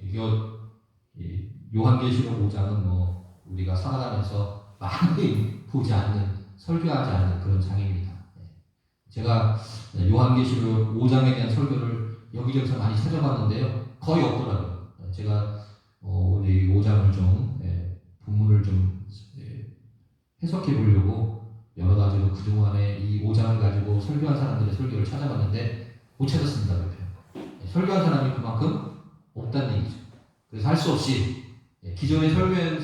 이거 요한계시록 5장은 뭐 우리가 살아가면서 많이 보지 않는, 설교하지 않는 그런 장입니다. 제가 요한계시록 5장에 대한 설교를 여기저기서 많이 찾아봤는데요, 거의 없더라고요. 제가 우리 5장을 좀 본문을 좀 해석해 보려고 여러 가지로 그동안에 이 5장을 가지고 설교한 사람들의 설교를 찾아봤는데 못 찾았습니다. 설교한 사람이 그만큼 없다는 얘기죠. 그래서 할 수 없이 기존에 설교한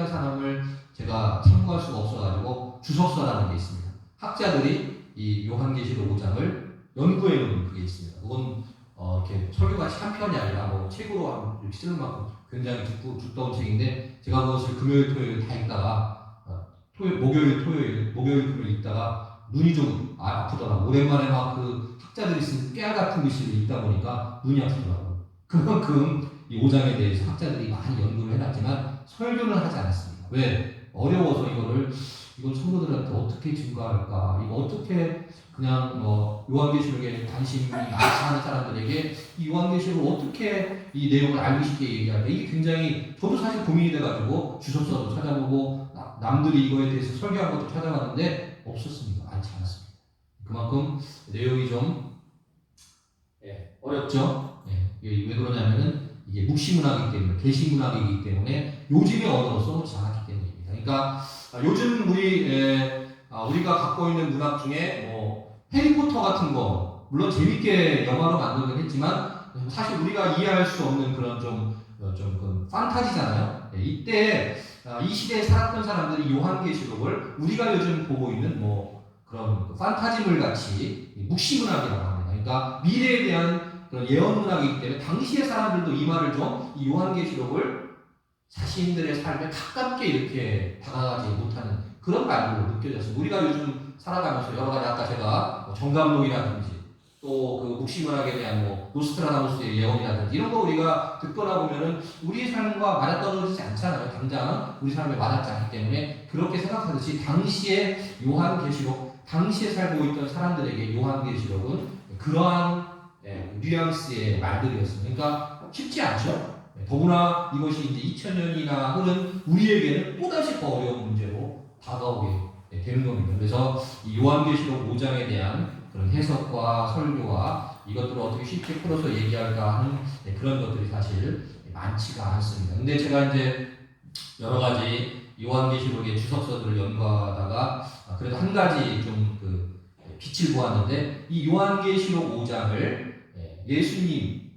사람을 제가 참고할 수가 없어가지고 주석서라는 게 있습니다. 학자들이 이 요한계시록 5장을 연구해 놓은 그게 있습니다. 그건 이렇게 설교같이 한 편이 아니라 뭐 책으로 이렇게 쓰는 만큼 굉장히 두꺼운 책인데, 제가 그것을 금요일, 토요일 다 읽다가 목요일, 금요일 읽다가 눈이 좀 아프더라고요. 오랜만에 막 그 학자들이 쓴 깨알 같은 글씨를 읽다 보니까 눈이 아프더라고요. 그만큼 이 5장에 대해서 학자들이 많이 연구를 해놨지만 설교는 하지 않았습니다. 왜? 어려워서 이건 성도들한테 어떻게 증거할까? 이거 어떻게 그냥 요한계시록에 관심이 많은 사람들에게 이 요한계시록을 어떻게 이 내용을 알기 쉽게 얘기할까? 이게 굉장히, 저도 사실 고민이 돼가지고 주석서도 찾아보고 남들이 이거에 대해서 설교한 것도 찾아봤는데 없었습니다. 많지 않았습니다. 그만큼 내용이 좀 어렵죠. 왜 그러냐면은 이게 묵시문학이기 때문에, 계시문학이기 때문에 요즘의 언어로 써놓지 않았기 때문입니다. 그러니까 요즘 우리가 갖고 있는 문학 중에 뭐 해리포터 같은 거, 물론 재밌게 영화로 만들긴 했지만 사실 우리가 이해할 수 없는 그런 좀 판타지잖아요. 이때 이 시대에 살았던 사람들이 요한계시록을 우리가 요즘 보고 있는 뭐 그런 판타지물 같이 묵시문학이라고 합니다. 그러니까 미래에 대한 그런 예언문학이기 때문에 당시의 사람들도 이 말을 좀, 이 요한계시록을 자신들의 삶에 가깝게 이렇게 다가가지 못하는 그런 말로 느껴졌어요. 우리가 요즘 살아가면서 여러 가지, 아까 제가 정감록이라든지 또 그 묵시문학에 대한 뭐 노스트라다무스의 예언이라든지 이런 거 우리가 듣거나 보면은 우리 삶과 맞아떨어지지 않잖아요. 당장 우리 삶에 와닿지 않기 때문에 그렇게 생각하듯이 당시의 요한계시록, 당시에 살고 있던 사람들에게 요한계시록은 그러한 뉘앙스의 말들이었습니다. 그러니까 쉽지 않죠. 더구나 이것이 이제 2000년이나 흐른 우리에게는 또다시 더 어려운 문제로 다가오게 되는 겁니다. 그래서 이 요한계시록 5장에 대한 그런 해석과 설교와 이것들을 어떻게 쉽게 풀어서 얘기할까 하는 그런 것들이 사실 많지가 않습니다. 근데 제가 이제 여러 가지 요한계시록의 주석서들을 연구하다가 그래도 한 가지 좀 빛을 보았는데, 이 요한계시록 5장을 예수님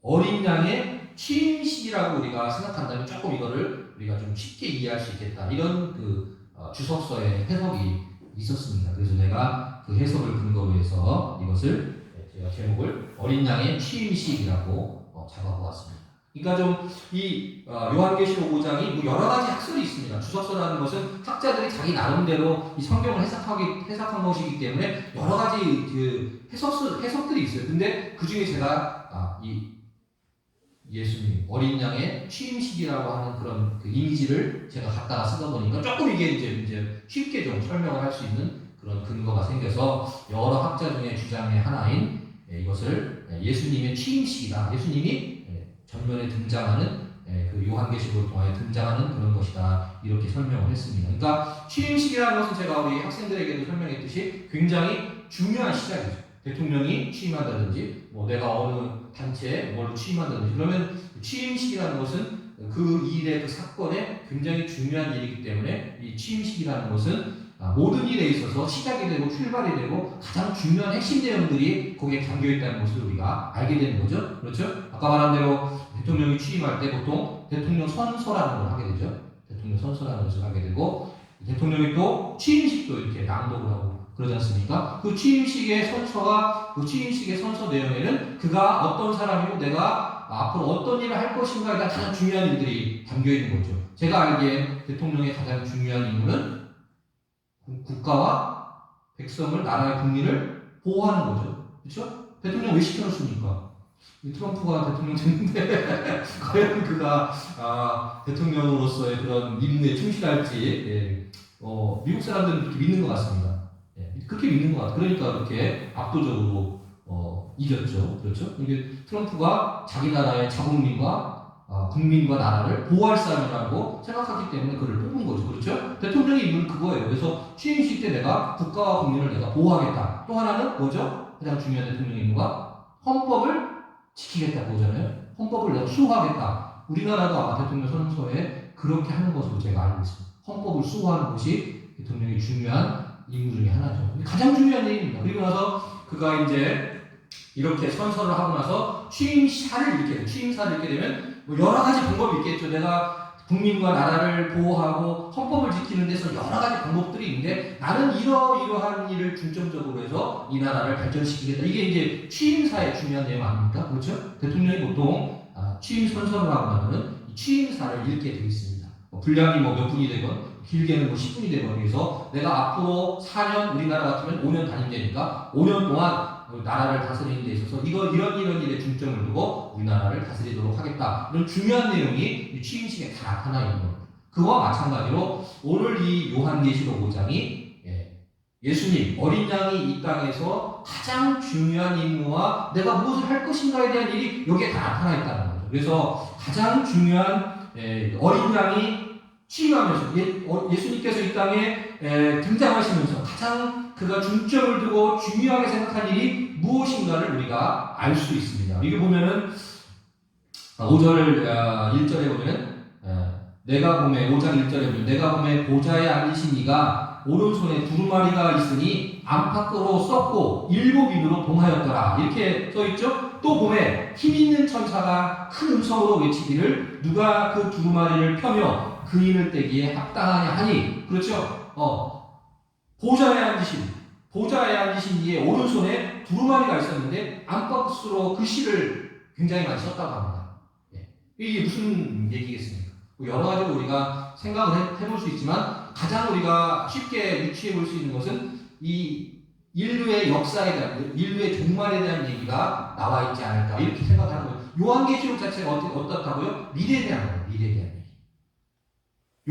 어린 양의 취임식이라고 우리가 생각한다면 조금 이거를 우리가 좀 쉽게 이해할 수 있겠다, 이런 주석서의 해석이 있었습니다. 그래서 내가 그 해석을 근거로 해서 이것을 제가 제목을 어린 양의 취임식이라고 잡아보았습니다. 그러니까 좀 이 요한계시록 5장이 뭐 여러 가지 학설이 있습니다. 주석서라는 것은 학자들이 자기 나름대로 이 성경을 해석한 것이기 때문에 여러 가지 해석들이 있어요. 근데 그 중에 제가 이 예수님 어린 양의 취임식이라고 하는 그런 이미지를 제가 갖다가 쓰다 보니까 조금 이게 이제 쉽게 좀 설명을 할 수 있는 그런 근거가 생겨서 여러 학자 중에 주장의 하나인 이것을 예수님의 취임식이다, 예수님이 전면에 등장하는 그 요한계시록을 통하여 등장하는 그런 것이다, 이렇게 설명을 했습니다. 그러니까 취임식이라는 것은 제가 우리 학생들에게도 설명했듯이 굉장히 중요한 시작이죠. 대통령이 취임한다든지 뭐 내가 어느 단체에 뭘로 취임한다든지, 그러면 취임식이라는 것은 그 일의 그 사건에 굉장히 중요한 일이기 때문에 이 취임식이라는 것은 모든 일에 있어서 시작이 되고 출발이 되고 가장 중요한 핵심 내용들이 거기에 담겨있다는 것을 우리가 알게 되는 거죠. 그렇죠? 아까 말한 대로 대통령이 취임할 때 보통 대통령 선서라는 걸 하게 되죠. 대통령 선서라는 것을 하게 되고, 대통령이 또 취임식도 이렇게 낭독을 하고 그러지 않습니까? 그 취임식의 선서 내용에는 그가 어떤 사람이고 내가 앞으로 어떤 일을 할 것인가에 대한 가장 중요한 일들이 담겨있는 거죠. 제가 알기에 대통령의 가장 중요한 임무는 국가와 백성을, 나라의 국민을 보호하는 거죠. 그렇죠? 대통령 왜 시켜놓습니까? 트럼프가 대통령 됐는데 과연 그가 대통령으로서의 그런 임무에 충실할지 미국 사람들은 그렇게 믿는 것 같습니다. 그렇게 믿는 것 같아요. 그러니까 그렇게 압도적으로 이겼죠. 그렇죠? 이게 트럼프가 자기 나라의 자국민과 국민과 나라를 보호할 사람이라고 생각하기 때문에 그를 뽑은 거죠. 그렇죠? 대통령의 임무는 그거예요. 그래서 취임식 때 내가 국가와 국민을 내가 보호하겠다. 또 하나는 뭐죠? 가장 중요한 대통령의 임무가 헌법을 지키겠다 그거잖아요. 헌법을 내가 수호하겠다. 우리나라도 아마 대통령 선서에 그렇게 하는 것으로 제가 알고 있습니다. 헌법을 수호하는 것이 대통령의 중요한 임무 중에 하나죠. 가장 중요한 얘기입니다. 그리고 나서 그가 이제 이렇게 선서를 하고 나서 취임사를 읽게 되면 뭐 여러 가지 방법이 있겠죠. 내가 국민과 나라를 보호하고 헌법을 지키는 데서 여러 가지 방법들이 있는데 나는 이러한 일을 중점적으로 해서 이 나라를 발전시키겠다. 이게 이제 취임사의 중요한 내용 아닙니까? 그렇죠? 대통령이 보통 취임 선서를 하고 나면은 취임사를 읽게 되어 있습니다. 분량이 몇 분이 되건 길게는 10분이 되건 그래서 내가 앞으로 4년 우리나라 같으면 5년 단임제니까 5년 동안 나라를 다스리는 데 있어서 이런 일에 중점을 두고 우리나라를 다스리도록 하겠다. 이런 중요한 내용이 취임식에 다 나타나 있는 겁니다. 그와 마찬가지로 오늘 이 요한계시록 5장이 예수님 어린 양이 이 땅에서 가장 중요한 임무와 내가 무엇을 할 것인가에 대한 일이 여기에 다 나타나 있다는 거죠. 그래서 가장 중요한 어린 양이 취임하면서 예수님께서 이 땅에 등장하시면서 가장 그가 중점을 두고 중요하게 생각한 일이 무엇인가를 우리가 알 수 있습니다. 이게 보면은 5절 1절에 보면은 내가 보매 5장 1절에 보면 내가 보매 보좌에 앉으신 이가 오른손에 두루마리가 있으니 안팎으로 썼고 7인으로 봉하였더라 이렇게 써있죠. 또 보매 힘있는 천사가 큰 음성으로 외치기를 누가 그 두루마리를 펴며 그 인을 떼기에 합당하냐 하니 그렇죠. 보좌에 앉으신 이의 오른손에 두루마리가 있었는데 안팎으로 글씨를 굉장히 많이 썼다고 합니다. 이게 무슨 얘기겠습니까? 여러 가지로 우리가 생각을 해볼 수 있지만 가장 우리가 쉽게 유추해 볼 수 있는 것은 이 인류의 역사에 대한, 인류의 종말에 대한 얘기가 나와 있지 않을까 이렇게 생각하는 거예요. 요한계시록 자체가 어떻다고요? 미래에 대한 거예요. 미래에 대한 얘기.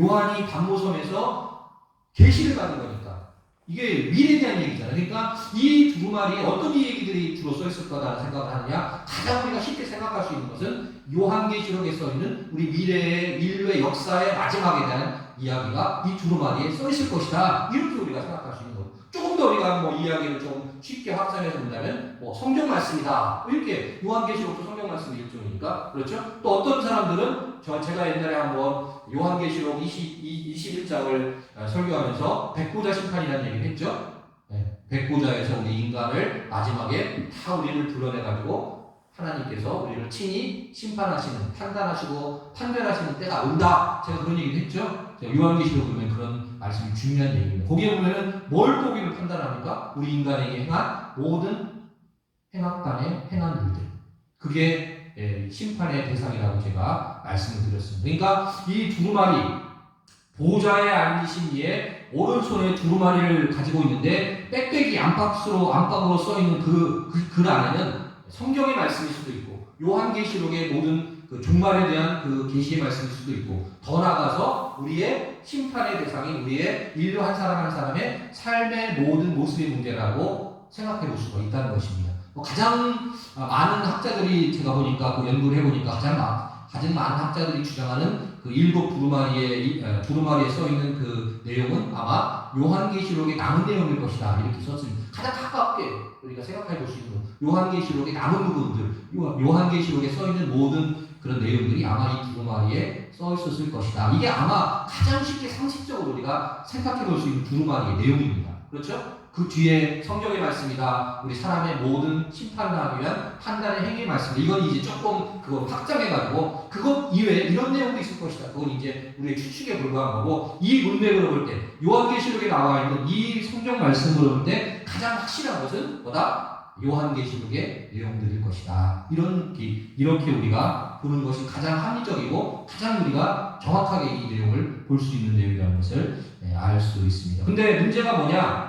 요한이 반모섬에서 계시를 받은 거니까 이게 미래에 대한 얘기잖아요. 그러니까 이 두루마리에 어떤 얘기들이 주로 써 있을 거다라는 생각을 하느냐, 가장 우리가 쉽게 생각할 수 있는 것은 요한계시록에 써 있는 우리 미래의 인류의 역사의 마지막에 대한 이야기가 이 두루마리에 써 있을 것이다. 이렇게 우리가 생각할 수 있는 거예요. 조금 더 우리가 이야기를 좀 쉽게 확산해서 본다면 성경 말씀이다. 이렇게 요한계시록도 성경 말씀 일종이니까 그렇죠? 또 어떤 사람들은 제가 옛날에 한번 요한계시록 21장을 설교하면서 백보자 심판이라는 얘기를 했죠. 백보자에서 우리 인간을 마지막에 다 우리를 불러내가지고 하나님께서 우리를 친히 심판하시는, 판단하시고 판별하시는 때가 온다. 제가 그런 얘기를 했죠. 요한계시록 보면 그런 말씀이 중요한 얘기입니다. 거기에 보면은 뭘 보기를 판단합니까? 우리 인간에게 행한 모든 행악간에 행한 일들. 그게 심판의 대상이라고 제가 말씀을 드렸습니다. 그러니까 이 두루마리, 보좌에 앉으신 이의 오른손에 두루마리를 가지고 있는데 빽빽이 안팎으로 써 있는 그 글 안에는 성경의 말씀일 수도 있고 요한계시록의 모든 그 종말에 대한 그 계시의 말씀일 수도 있고 더 나아가서 우리의 심판의 대상인 우리의 인류 한 사람 한 사람의 삶의 모든 모습의 문제라고 생각해 볼 수가 있다는 것입니다. 가장 많은 학자들이 제가 보니까 연구를 해보니까 가장 많은 학자들이 주장하는 그 7 두루마리에 써 있는 그 내용은 아마 요한계시록의 남은 내용일 것이다 이렇게 썼습니다. 가장 가깝게 우리가 생각해 볼 수 있는 요한계시록의 남은 부분들, 요한계시록에 써 있는 모든 그런 내용들이 아마 이 두루마리에 써 있었을 것이다. 이게 아마 가장 쉽게 상식적으로 우리가 생각해 볼 수 있는 두루마리의 내용입니다. 그렇죠? 그 뒤에 성경의 말씀이다. 우리 사람의 모든 심판을 하기 위한 판단의 행위의 말씀이다. 이건 이제 조금 그걸 확장해가지고 그것 이외에 이런 내용도 있을 것이다. 그건 이제 우리의 추측에 불과한 거고 이 문맥으로 볼 때 요한계시록에 나와 있는 이 성경 말씀으로 볼 때 가장 확실한 것은 뭐다? 요한계시록의 내용들일 것이다. 이렇게 우리가 보는 것이 가장 합리적이고 가장 우리가 정확하게 이 내용을 볼 수 있는 내용이라는 것을 알 수 있습니다. 근데 문제가 뭐냐?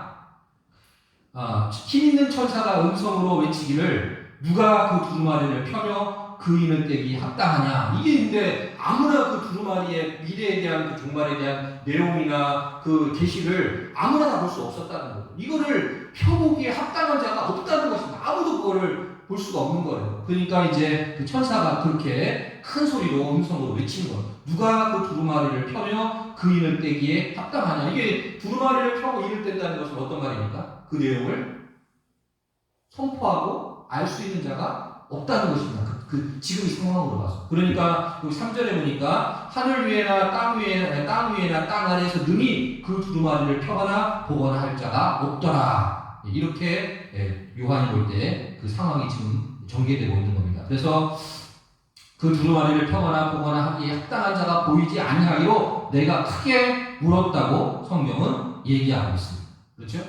힘 있는 천사가 음성으로 외치기를 누가 그 두루마리를 펴며 그 인을 떼기 합당하냐. 이게 근데 아무나 그 두루마리의 미래에 대한 그 종말에 대한 내용이나 그 계시를 아무나 다 볼 수 없었다는 거죠. 이거를 펴보기에 합당한 자가 없다는 것입니다. 아무도 그거를 볼 수가 없는 거예요. 그러니까 이제 그 천사가 그렇게 큰 소리로 음성으로 외치는 거예요. 누가 그 두루마리를 펴며 그 인을 떼기에 합당하냐. 이게 두루마리를 펴고 인을 뗀다는 것은 어떤 말입니까? 그 내용을 선포하고 알 수 있는 자가 없다는 것입니다. 지금 이 상황으로 봐서. 그러니까 여기 3절에 보니까 하늘 위에나 땅 위에나 땅 아래에서 능히 그 두루마리를 펴거나 보거나 할 자가 없더라. 이렇게 요한이 볼 때 그 상황이 지금 전개되고 있는 겁니다. 그래서 그 두루마리를 펴거나 보거나 하기에 합당한 자가 보이지 아니하기로 내가 크게 물었다고 성경은 얘기하고 있습니다. 그렇죠?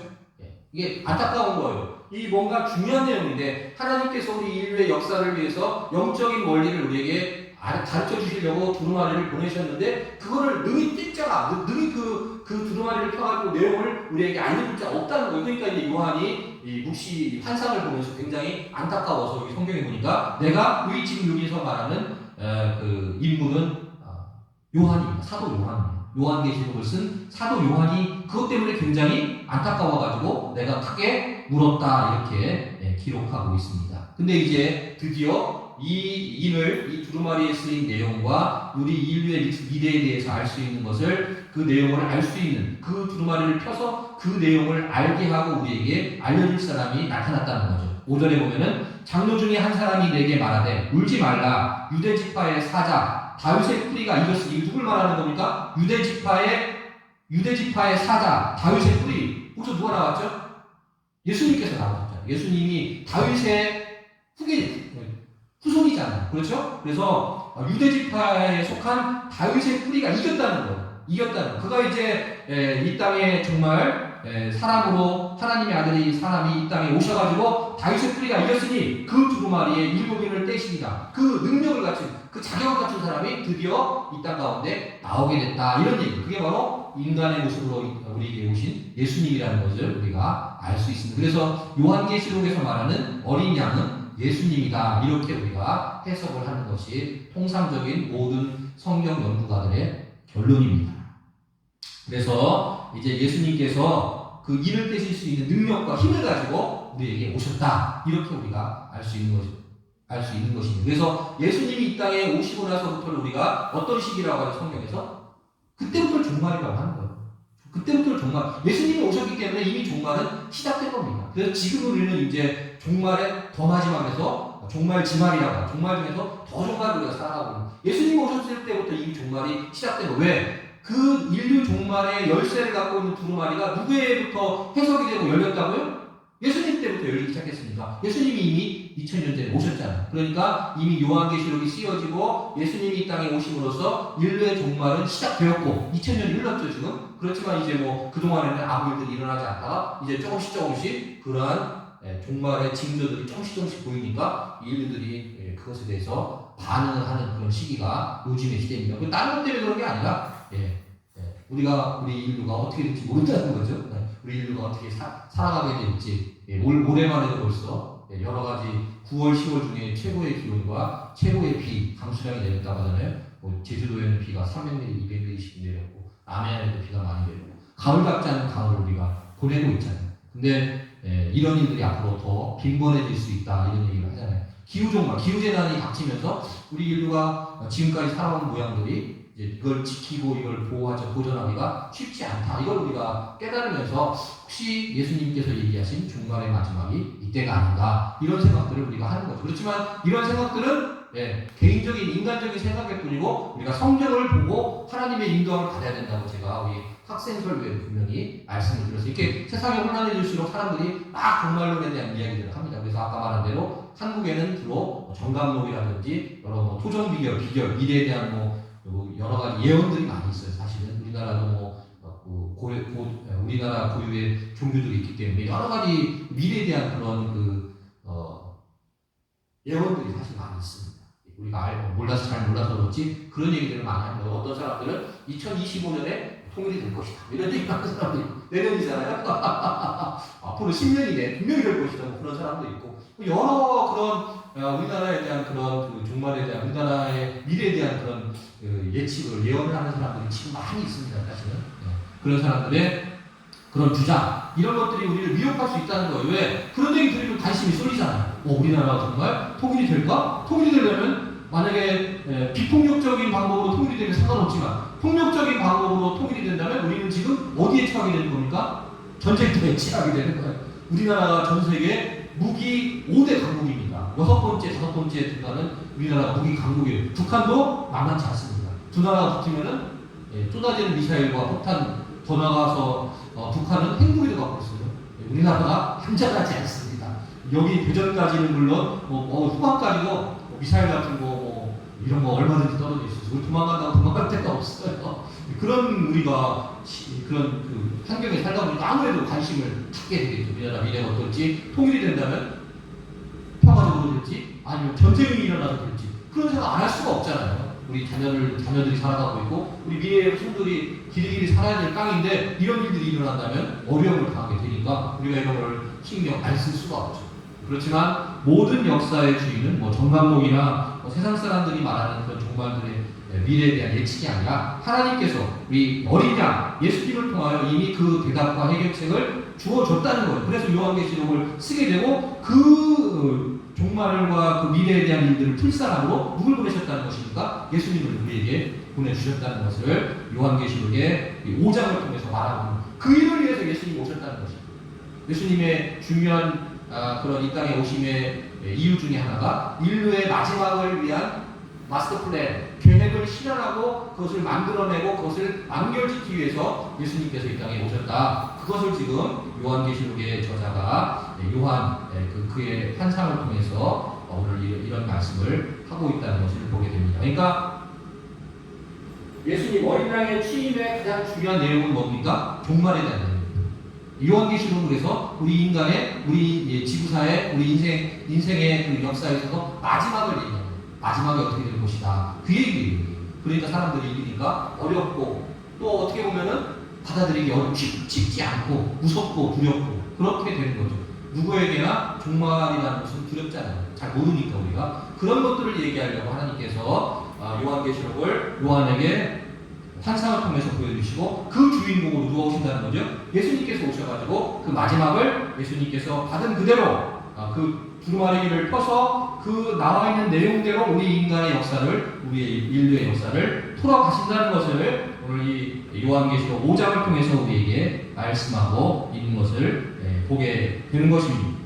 이게 안타까운 거예요. 이 뭔가 중요한 내용인데 하나님께서 우리 인류의 역사를 위해서 영적인 원리를 우리에게 가르쳐 주시려고 두루마리를 보내셨는데 그거를 능히 뗀자가 능히 그 두루마리를 펴가지고 내용을 우리에게 알려줄 자가 없다는 거예요. 그러니까 이제 요한이 이 묵시 환상을 보면서 굉장히 안타까워서 여기 성경에 보니까 내가 지금 여기서 말하는 그 인물은 요한입니다. 사도 요한입니다. 요한계시록을 쓴 사도 요한이 그것 때문에 굉장히 안타까워가지고 내가 크게 물었다 이렇게 기록하고 있습니다. 근데 이제 드디어 이 두루마리에 쓰인 내용과 우리 인류의 미래에 대해서 알 수 있는 것을 그 내용을 알 수 있는 그 두루마리를 펴서 그 내용을 알게 하고 우리에게 알려줄 사람이 나타났다는 거죠. 5절에 보면은 장로 중에 한 사람이 내게 말하되 울지 말라 유대 지파의 사자 다윗의 뿌리가 이것이 누굴 말하는 겁니까? 유대 지파의 사자 다윗의 뿌리. 거기서 누가 나왔죠? 예수님께서 나오셨잖아요. 예수님이 다윗의 후손이잖아요. 그렇죠? 그래서 유대 지파에 속한 다윗의 뿌리가 이겼다는 거예요. 그가 이제 이 땅에 정말 사람으로 하나님의 아들이 사람이 이 땅에 오셔가지고 다윗의 뿌리가 이겼으니 그 두루마리에 7인을 떼십니다. 그 능력을 갖춘 그 자격을 갖춘 사람이 드디어 이 땅 가운데 나오게 됐다. 이런 얘기. 그게 바로 인간의 모습으로 우리에게 오신 예수님이라는 것을 우리가 알 수 있습니다. 그래서 요한계시록에서 말하는 어린 양은 예수님이다. 이렇게 우리가 해석을 하는 것이 통상적인 모든 성경 연구가들의 결론입니다. 그래서 이제 예수님께서 그 인을 떼실 수 있는 능력과 힘을 가지고 우리에게 오셨다. 이렇게 우리가 알 수 있는 것입니다. 그래서 예수님이 이 땅에 오시고 나서부터는 우리가 어떤 시기라고 하죠? 성경에서? 그때부터 종말이라고 하는 거예요. 그때부터 종말. 예수님이 오셨기 때문에 이미 종말은 시작된 겁니다. 그래서 지금 우리는 이제 종말의 더 마지막에서 종말 지말이라고 하죠. 종말 중에서 더 종말을 우리가 살아가고 있는. 예수님이 오셨을 때부터 이미 종말이 시작된 거예요. 왜? 그 인류 종말의 열쇠를 갖고 있는 두루마리가 누구에부터 해석이 되고 열렸다고요? 예수님 때부터 열리기 시작했습니다. 예수님이 이미 2000년 전에 오셨잖아요. 그러니까 이미 요한계시록이 쓰여지고 예수님이 이 땅에 오심으로써 인류의 종말은 시작되었고 2000년이 흘렀죠 지금. 그렇지만 이제 뭐 그동안에는 아무 일들이 일어나지 않다가 이제 조금씩 그러한 종말의 징조들이 조금씩 보이니까 인류들이 그것에 대해서 반응을 하는 그런 시기가 요즘의 시대입니다. 다른 것 때문에 그런 게 아니라 우리 인류가 어떻게 될지 모른다는 거죠. 우리 인류가 어떻게 살아가게 될지. 올해만 해도 벌써 여러 가지 9월, 10월 중에 최고의 기온과 최고의 비, 강수량이 내렸다고 하잖아요. 제주도에는 비가 300mm, 200mm씩 내렸고 남해안에도 비가 많이 내렸고 가을답지 않은 가을을 우리가 보내고 있잖아요. 근데 이런 일들이 앞으로 더 빈번해질 수 있다 이런 얘기를 하잖아요. 기후종말, 기후재난이 닥치면서 우리 인류가 지금까지 살아온 모양들이 이걸 지키고 이걸 보존하기가 쉽지 않다. 이걸 우리가 깨달으면서 혹시 예수님께서 얘기하신 종말의 마지막이 이때가 아닌가 이런 생각들을 우리가 하는 거죠. 그렇지만 이런 생각들은 개인적인 인간적인 생각일 뿐이고 우리가 성경을 보고 하나님의 인도함을 받아야 된다고 제가 우리 학생 설교에 분명히 말씀을 드렸어요. 이렇게 세상이 혼란해질수록 사람들이 막 종말론에 대한 이야기들을 합니다. 그래서 아까 말한 대로 한국에는 주로 정감록이라든지 여러 토정 비결, 미래에 대한 여러 가지 예언들이 많이 있어요. 사실은 우리나라도 우리나라 고유의 종교들이 있기 때문에 여러 가지 미래에 대한 그런 예언들이 사실 많이 있습니다. 우리가 잘 몰라서 그렇지 그런 얘기들을 많이 합니다. 어떤 사람들은 2025년에 통일이 될 것이다. 이런 얘기 하는 사람도 있고 내년이잖아요. 앞으로 10년이네. 분명히 될 것이다. 그런 사람도 있고 여러 그런 우리나라에 대한 그런 종말에 대한 우리나라의 미래에 대한 그런 예측을 예언을 하는 사람들이 지금 많이 있습니다. 사실은 그런 사람들의 그런 주장 이런 것들이 우리를 미혹할 수 있다는 거예요. 왜? 그런 얘기 들으면 관심이 쏠리잖아요. 우리나라가 정말 통일이 될까? 통일이 되려면 만약에 비폭력적인 방법으로 통일이 되면 상관없지만 폭력적인 방법으로 통일이 된다면 우리는 지금 어디에 처하게 되는 겁니까? 전쟁터에 취하게 되는 거예요. 우리나라가 전 세계 무기 5대 강국입니다. 6번째, 5번째에 들어가는 우리나라 무기 강국이에요. 북한도 만만치 않습니다. 두 나라가 붙으면은 쏟아지는 미사일과 폭탄 더 나가서 북한은 핵무기도 갖고 있어요. 우리나라가 한잔하지 않습니다. 여기 대전까지는 물론 후반까지도 미사일 같은 거 이런 거 얼마든지 떨어져 있어서 우리 도망간다고 도망갈 데가 없어요. 그런 우리가 그런 그 환경에 살다 보니까 아무래도 관심을 갖게 되겠죠. 우리나라 미래가 어떨지, 통일이 된다면 평화적으로 될지 아니면 전쟁이 일어나서 될지 그런 생각 안 할 수가 없잖아요. 우리 자녀들이 살아가고 있고 우리 미래의 손들이 길이길이 살아야 될 땅인데 이런 일들이 일어난다면 어려움을 당하게 되니까 우리가 이런 걸 신경 안 쓸 수가 없죠. 그렇지만 모든 역사의 주인은 정감록이나 세상 사람들이 말하는 그런 종말들의 미래에 대한 예측이 아니라 하나님께서 우리 어린 양 예수님을 통하여 이미 그 대답과 해결책을 주어줬다는 거예요. 그래서 요한계시록을 쓰게 되고 그 종말과 그 미래에 대한 일들을 풀사람으로 누굴 보내셨다는 것입니까? 예수님을 우리에게 보내주셨다는 것을 요한계시록의 5장을 통해서 말하고 그 일을 위해서 예수님이 오셨다는 것입니다. 예수님의 중요한 그런 이 땅에 오심의 이유 중에 하나가 인류의 마지막을 위한 마스터 플랜, 계획을 실현하고 그것을 만들어내고 그것을 완결짓기 위해서 예수님께서 이 땅에 오셨다. 그것을 지금 요한계시록의 저자가 요한 그의 환상을 통해서 오늘 이런 말씀을 하고 있다는 것을 보게 됩니다. 그러니까 예수님 어린 양의 취임의 가장 중요한 내용은 뭡니까? 종말에 대한 내용입니다. 요한계시록은 그래서 우리 인간의, 우리 지구사의, 우리 인생의 그 역사에 있어서 마지막을 얘기합니다. 마지막이 어떻게 될 것이다. 그 얘기예요. 그러니까 사람들이 읽으니까 어렵고 또 어떻게 보면은 받아들이기 쉽지 않고 무섭고 두렵고 그렇게 되는 거죠. 누구에게나 종말이라는 것은 두렵잖아요. 잘 모르니까 우리가 그런 것들을 얘기하려고 하나님께서 요한계시록을 요한에게 환상을 통해서 보여주시고 그 주인공으로 누가 오신다는 거죠. 예수님께서 오셔가지고 그 마지막을 예수님께서 받은 그대로 그 두루마리를 펴서 그 나와 있는 내용대로 우리 인간의 역사를, 우리 인류의 역사를 풀어가신다는 것을 오늘 이 요한계시록 5장을 통해서 우리에게 말씀하고 있는 것을 보게 되는 것입니다.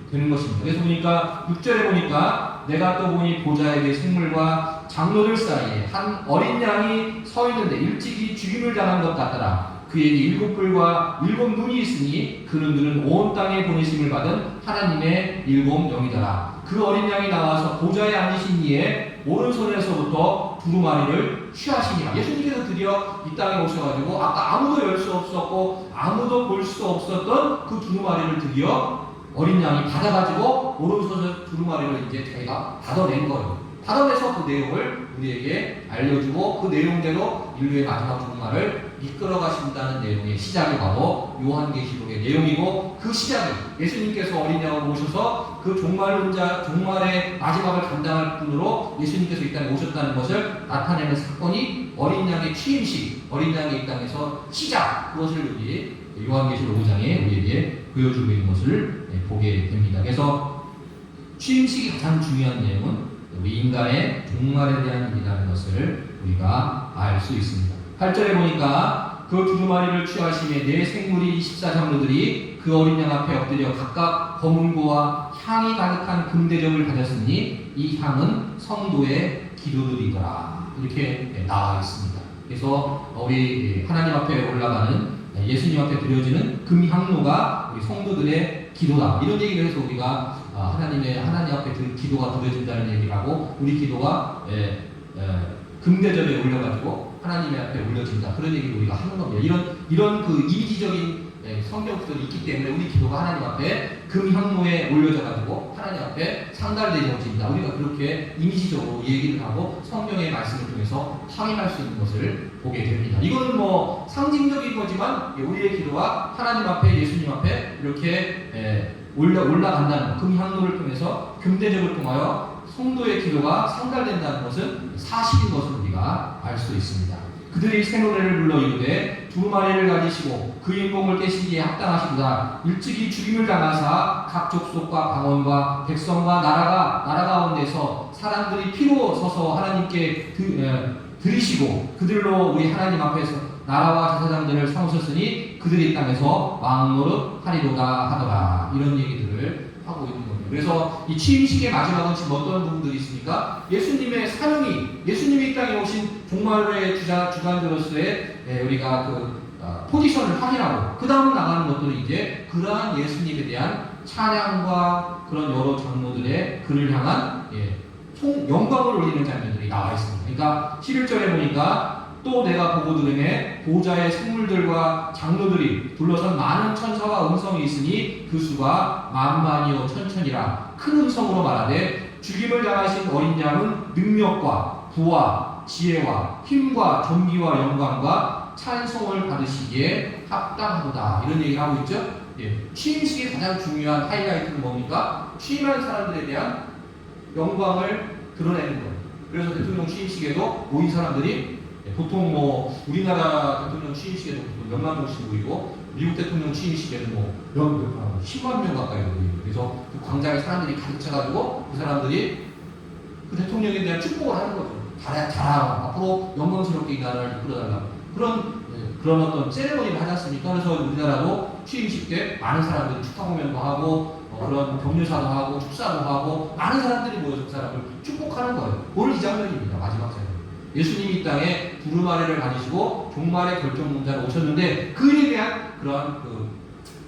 그래서 보니까 6절에 보니까 내가 또 보니 보좌에게 생물과 장로들 사이에 한 어린 양이 서 있는데 일찍이 죽임을 당한 것 같더라. 그에게 7뿔과 7눈이 있으니 그 눈들은 온 땅에 보내심을 받은 하나님의 7영이더라. 그 어린 양이 나와서 보좌에 앉으신 이에 오른손에서부터 두루마리를 취하시니라. 예수님께서 드디어 이 땅에 오셔가지고 아까 아무도 열 수 없었고 아무도 볼 수 없었던 그 두루마리를 드디어 어린 양이 받아가지고 오른손에 두루마리를 이제 자기가 받아낸 거예요. 받아내서 그 내용을 우리에게 알려주고 그 내용대로 인류의 마지막 종말을 이끌어 가신다는 내용의 시작이 바로 요한계시록의 내용이고 그 시작이 예수님께서 어린 양을 모셔서 그 종말의 마지막을 감당할 분으로 예수님께서 이 땅에 오셨다는 것을 나타내는 사건이 어린 양의 취임식, 어린 양이 이 땅에서 시작, 그것을 여기 요한계시록 5장에 우리에게 보여주고 있는 것을 보게 됩니다. 그래서 취임식이 가장 중요한 내용은 우리 인간의 종말에 대한 일이라는 것을 우리가 알 수 있습니다. 8절에 보니까 그 두루마리를 취하심에 네 생물이 24장로들이 그 어린 양 앞에 엎드려 각각 검은고와 향이 가득한 금대접을 가졌으니 이 향은 성도의 기도들이더라. 이렇게 나와 있습니다. 그래서 우리 하나님 앞에 올라가는 예수님 앞에 드려지는 금향로가 우리 성도들의 기도다. 이런 얘기를 해서 우리가 하나님 앞에 기도가 드려진다는 얘기를 하고 우리 기도가 금대접에 올려가지고 하나님 앞에 올려진다. 그런 얘기를 우리가 하는 겁니다. 이런 그 이미지적인 성경들이 있기 때문에 우리 기도가 하나님 앞에 금향로에 올려져가지고 하나님 앞에 상달되어진다. 우리가 그렇게 이미지적으로 얘기를 하고 성경의 말씀을 통해서 확인할 수 있는 것을 보게 됩니다. 이거는 뭐 상징적인 거지만 우리의 기도가 하나님 앞에 예수님 앞에 이렇게 올라간다는 것, 금향로를 통해서 금대접을 통하여 성도의 기도가 상달된다는 것은 사실인 것을 우리가 알 수 있습니다. 그들이 새 노래를 불러 이르되 두루마리를 가지시고 그 인공을 깨시기에 합당하시도다. 일찍이 죽임을 당하사 각 족속과 방언과 백성과 나라 가운데서 사람들이 피로 서서 하나님께 드리시고 그들로 우리 하나님 앞에서 나라와 제사장들을 삼으셨으니 그들이 땅에서 왕노릇 하리로다 하더라. 이런 얘기들을 하고 있는 겁니다. 그래서 이 취임식의 마지막은 지금 어떤 부분들이 있습니까? 예수님의 사명이, 예수님이 이 땅에 오신 종말의 주관자로서의 우리가 포지션을 확인하고 그 다음 나가는 것들은 이제 그러한 예수님에 대한 찬양과 그런 여러 장로들의 그를 향한 영광을 올리는 장면들이 나와 있습니다. 그러니까 11절에 보니까 또 내가 보고 들으매 보좌의 생물들과 장로들이 둘러선 많은 천사와 음성이 있으니 그 수가 만만이요 천천이라 큰 음성으로 말하되 죽임을 당하신 어린 양은 능력과 부와 지혜와 힘과 존귀와 영광과 찬송을 받으시기에 합당하도다. 이런 얘기를 하고 있죠. 취임식의 가장 중요한 하이라이트는 뭡니까? 취임한 사람들에 대한 영광을 드러내는 거예요. 그래서 대통령 취임식에도 모인 사람들이 보통 우리나라 대통령 취임식에도 몇만 명씩 모이고 미국 대통령 취임식에도 10만 명 가까이 모이고 그래서 그 광장에 사람들이 가득 차가지고 그 사람들이 그 대통령에 대한 축복을 하는 거죠. 잘하라. 앞으로 영광스럽게 이 나라를 이끌어달라. 그런 어떤 세레머니를 하지 않습니까? 그래서 우리나라도 취임식 때 많은 사람들이 축하 공연도 하고 그런 격려사도 하고 축사도 하고 많은 사람들이 모여서 그 사람을 축복하는 거예요. 오늘 이 장면입니다. 마지막 장면. 예수님이 이 땅에 두루마리를 가지시고 종말의 결정론자로 오셨는데 그에 대한 그러한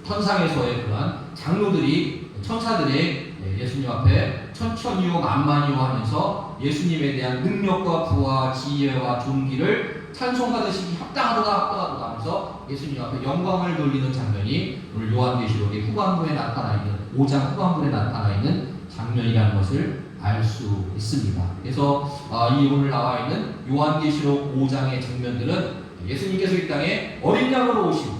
천상에서의 그러한 장로들이 천사들이 예수님 앞에 천천히요 만만히요 하면서 예수님에 대한 능력과 부와 지혜와 존귀를 찬송받으시기 합당하도다 하면서 예수님 앞에 영광을 돌리는 장면이 오늘 요한계시록의 후반부에 나타나 있는 5장 후반부에 나타나 있는 장면이라는 것을 알 수 있습니다. 그래서 이 오늘 나와 있는 요한계시록 5장의 장면들은 예수님께서 이 땅에 어린 양으로 오신,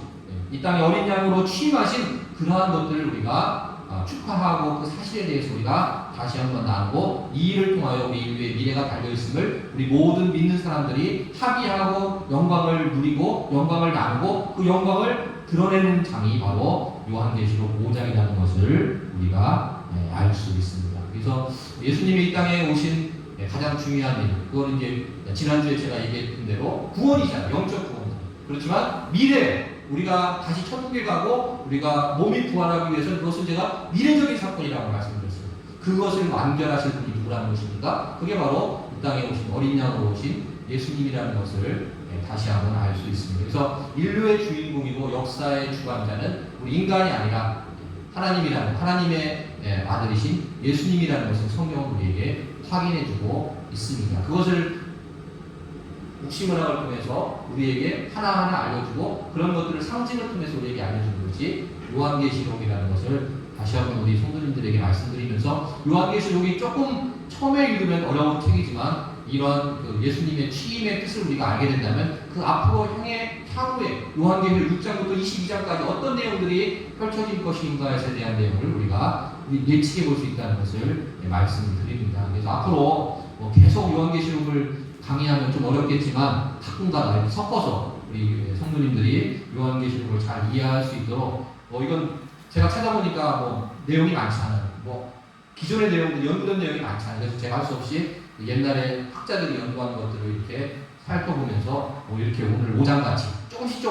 이 땅에 어린 양으로 취임하신 그러한 것들을 우리가 축하하고 그 사실에 대해서 우리가 다시 한번 나누고 이 일을 통하여 우리 인류의 미래가 달려있음을 우리 모든 믿는 사람들이 합의하고 영광을 누리고 영광을 나누고 그 영광을 드러내는 장이 바로 요한계시록 5장이라는 것을 우리가 알 수 있습니다. 그래서 예수님이 이 땅에 오신 가장 중요한 일, 그거는 이제 지난주에 제가 얘기했던 대로 구원이잖아요. 영적 구원. 그렇지만 미래, 우리가 다시 천국에 가고 우리가 몸이 부활하기 위해서는 그것은 제가 미래적인 사건이라고 말씀드렸어요. 그것을 완결하실 분이 누구라는 것입니까? 그게 바로 이 땅에 오신 어린 양으로 오신 예수님이라는 것을 다시 한번 알 수 있습니다. 그래서 인류의 주인공이고 역사의 주관자는 우리 인간이 아니라 하나님의 아들이신 예수님이라는 것을 성경은 우리에게 확인해주고 있습니다. 그것을 묵시문학을 통해서 우리에게 하나하나 알려주고 그런 것들을 상징을 통해서 우리에게 알려주는 것이 요한계시록이라는 것을 다시 한번 우리 성도님들에게 말씀드리면서 요한계시록이 조금 처음에 읽으면 어려운 책이지만 이런 예수님의 취임의 뜻을 우리가 알게 된다면 그 앞으로 향후에 요한계시록 6장부터 22장까지 어떤 내용들이 펼쳐질 것인가에 대한 내용을 우리가 예측해 볼 수 있다는 것을 말씀을 드립니다. 그래서 앞으로 계속 요한계시록을 강의하면 좀 어렵겠지만 가끔가다 이렇게 섞어서 우리 성도님들이 요한계시록을 잘 이해할 수 있도록 이건 제가 찾아보니까 내용이 많지 않아요. 기존의 내용들 연구된 내용이 많지 않아요. 그래서 제가 할 수 없이 옛날에 학자들이 연구한 것들을 이렇게 살펴보면서 이렇게 오늘 5장같이 조금씩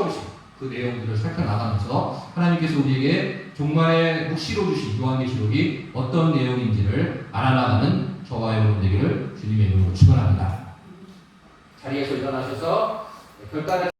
그 내용들을 살펴나가면서 하나님께서 우리에게 종말의 묵시로 주신 요한계시록이 어떤 내용인지를 알아나가는 저와 여러분 되기를 주님의 이름으로 축원합니다. 자리에서 일어나셔서 별다른